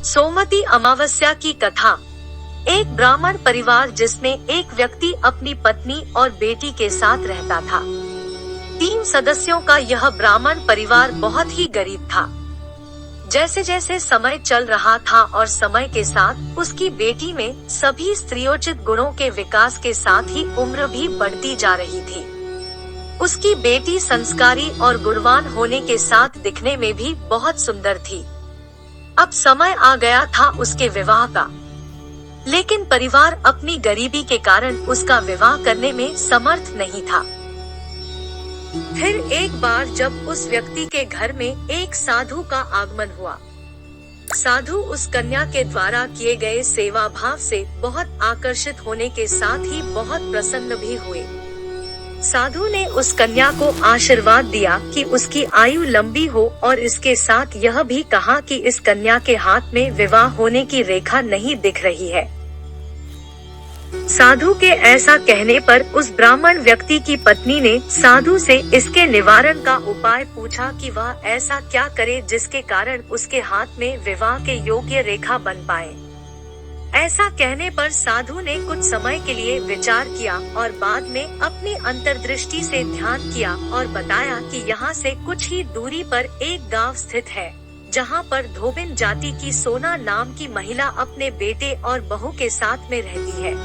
सोमवती अमावस्या की कथा। एक ब्राह्मण परिवार जिसमें एक व्यक्ति अपनी पत्नी और बेटी के साथ रहता था। 3 सदस्यों का यह ब्राह्मण परिवार बहुत ही गरीब था। जैसे जैसे समय चल रहा था और समय के साथ उसकी बेटी में सभी स्त्रियोचित गुणों के विकास के साथ ही उम्र भी बढ़ती जा रही थी। उसकी बेटी संस्कारी और गुणवान होने के साथ दिखने में भी बहुत सुंदर थी। अब समय आ गया था उसके विवाह का, लेकिन परिवार अपनी गरीबी के कारण उसका विवाह करने में समर्थ नहीं था। फिर एक बार जब उस व्यक्ति के घर में एक साधु का आगमन हुआ। साधु उस कन्या के द्वारा किए गए सेवा भाव से बहुत आकर्षित होने के साथ ही बहुत प्रसन्न भी हुए। साधु ने उस कन्या को आशीर्वाद दिया कि उसकी आयु लंबी हो और इसके साथ यह भी कहा कि इस कन्या के हाथ में विवाह होने की रेखा नहीं दिख रही है। साधु के ऐसा कहने पर उस ब्राह्मण व्यक्ति की पत्नी ने साधु से इसके निवारण का उपाय पूछा कि वह ऐसा क्या करे जिसके कारण उसके हाथ में विवाह के योग्य रेखा बन पाए। ऐसा कहने पर साधु ने कुछ समय के लिए विचार किया और बाद में अपनी अंतर्दृष्टि से ध्यान किया और बताया कि यहाँ से कुछ ही दूरी पर एक गांव स्थित है, जहाँ पर धोबिन जाति की सोना नाम की महिला अपने बेटे और बहू के साथ में रहती है।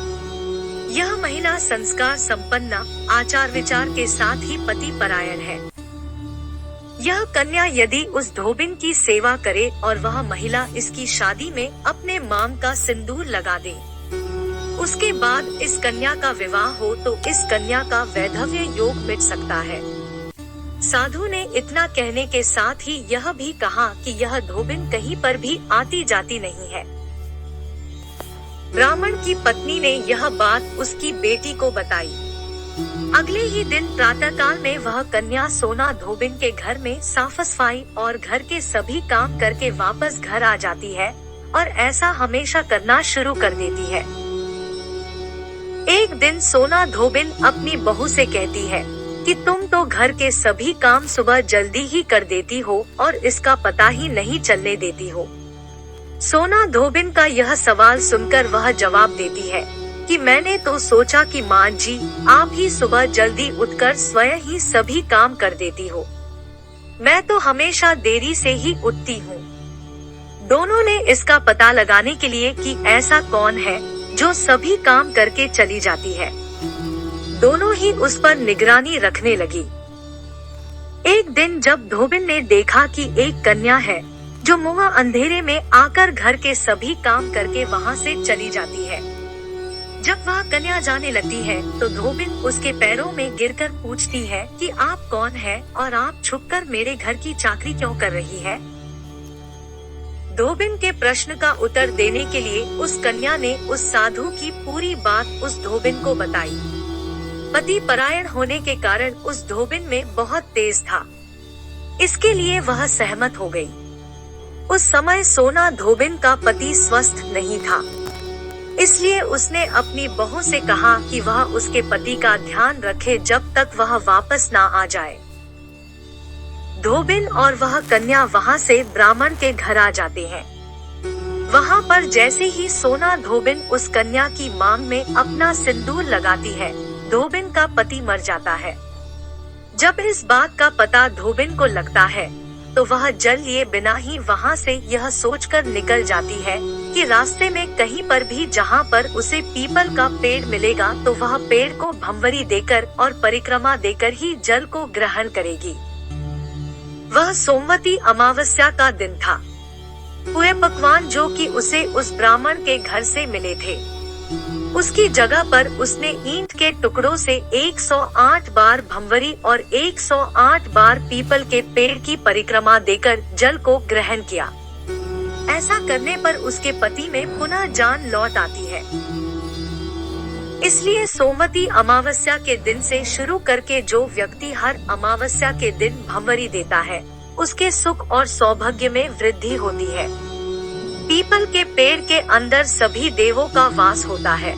यह महिला संस्कार संपन्न, आचार विचार के साथ ही पति परायण है। यह कन्या यदि उस धोबिन की सेवा करे और वह महिला इसकी शादी में अपने मांग का सिंदूर लगा दे, उसके बाद इस कन्या का विवाह हो तो इस कन्या का वैधव्य योग मिट सकता है। साधु ने इतना कहने के साथ ही यह भी कहा कि यह धोबिन कहीं पर भी आती जाती नहीं है। ब्राह्मण की पत्नी ने यह बात उसकी बेटी को बताई। अगले ही दिन प्रातःकाल में वह कन्या सोना धोबिन के घर में साफ सफाई और घर के सभी काम करके वापस घर आ जाती है और ऐसा हमेशा करना शुरू कर देती है। एक दिन सोना धोबिन अपनी बहू से कहती है कि तुम तो घर के सभी काम सुबह जल्दी ही कर देती हो और इसका पता ही नहीं चलने देती हो। सोना धोबिन का यह सवाल सुनकर वह जवाब देती है कि मैंने तो सोचा कि माँ जी आप ही सुबह जल्दी उठकर स्वयं ही सभी काम कर देती हो। मैं तो हमेशा देरी से ही उठती हूँ। दोनों ने इसका पता लगाने के लिए कि ऐसा कौन है जो सभी काम करके चली जाती है, दोनों ही उस पर निगरानी रखने लगी। एक दिन जब धोबिन ने देखा कि एक कन्या है जो मुआ अंधेरे में आकर घर के सभी काम करके वहाँ से चली जाती है। जब वह कन्या जाने लगती है तो धोबिन उसके पैरों में गिरकर पूछती है कि आप कौन है और आप छुपकर मेरे घर की चाकरी क्यों कर रही है। धोबिन के प्रश्न का उत्तर देने के लिए उस कन्या ने उस साधु की पूरी बात उस धोबिन को बताई। पति परायण होने के कारण उस धोबिन में बहुत तेज था, इसके लिए वह सहमत हो गई। उस समय सोना धोबिन का पति स्वस्थ नहीं था, इसलिए उसने अपनी बहू से कहा कि वह उसके पति का ध्यान रखे जब तक वह वापस ना आ जाए। धोबिन और वह कन्या वहाँ से ब्राह्मण के घर आ जाते हैं। वहाँ पर जैसे ही सोना धोबिन उस कन्या की मांग में अपना सिंदूर लगाती है, धोबिन का पति मर जाता है। जब इस बात का पता धोबिन को लगता है तो वह जल लिए बिना ही वहाँ से यह सोचकर निकल जाती है कि रास्ते में कहीं पर भी जहाँ पर उसे पीपल का पेड़ मिलेगा तो वह पेड़ को भंवरी देकर और परिक्रमा देकर ही जल को ग्रहण करेगी। वह सोमवती अमावस्या का दिन था। पूरे पकवान जो कि उसे उस ब्राह्मण के घर से मिले थे, उसकी जगह पर उसने ईंट के टुकड़ों से 108 बार भंवरी और 108 बार पीपल के पेड़ की परिक्रमा देकर जल को ग्रहण किया। ऐसा करने पर उसके पति में पुनः जान लौट आती है। इसलिए सोमवती अमावस्या के दिन से शुरू करके जो व्यक्ति हर अमावस्या के दिन भंवरी देता है, उसके सुख और सौभाग्य में वृद्धि होती है। पीपल के पेड़ के अंदर सभी देवों का वास होता है।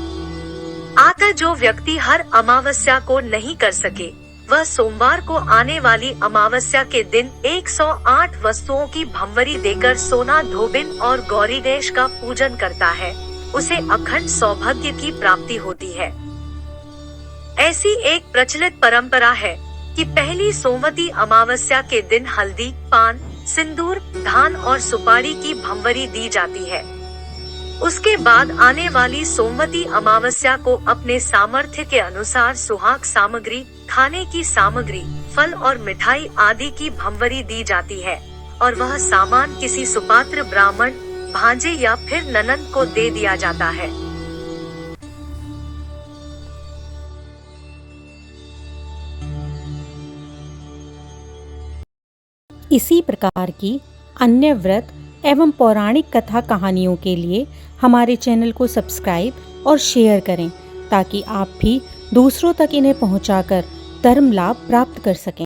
अतः जो व्यक्ति हर अमावस्या को नहीं कर सके, वह सोमवार को आने वाली अमावस्या के दिन 108 वस्तुओं की भंवरी देकर सोना धोबिन और गौरी गणेश का पूजन करता है, उसे अखंड सौभाग्य की प्राप्ति होती है। ऐसी एक प्रचलित परंपरा है कि पहली सोमवती अमावस्या के दिन हल्दी, पान, सिंदूर, धान और सुपारी की भंवरी दी जाती है। उसके बाद आने वाली सोमवती अमावस्या को अपने सामर्थ्य के अनुसार सुहाग सामग्री, खाने की सामग्री, फल और मिठाई आदि की भंवरी दी जाती है और वह सामान किसी सुपात्र ब्राह्मण, भांजे या फिर ननद को दे दिया जाता है। इसी प्रकार की अन्य व्रत एवं पौराणिक कथा कहानियों के लिए हमारे चैनल को सब्सक्राइब और शेयर करें ताकि आप भी दूसरों तक इन्हें पहुंचाकर धर्म लाभ प्राप्त कर सकें।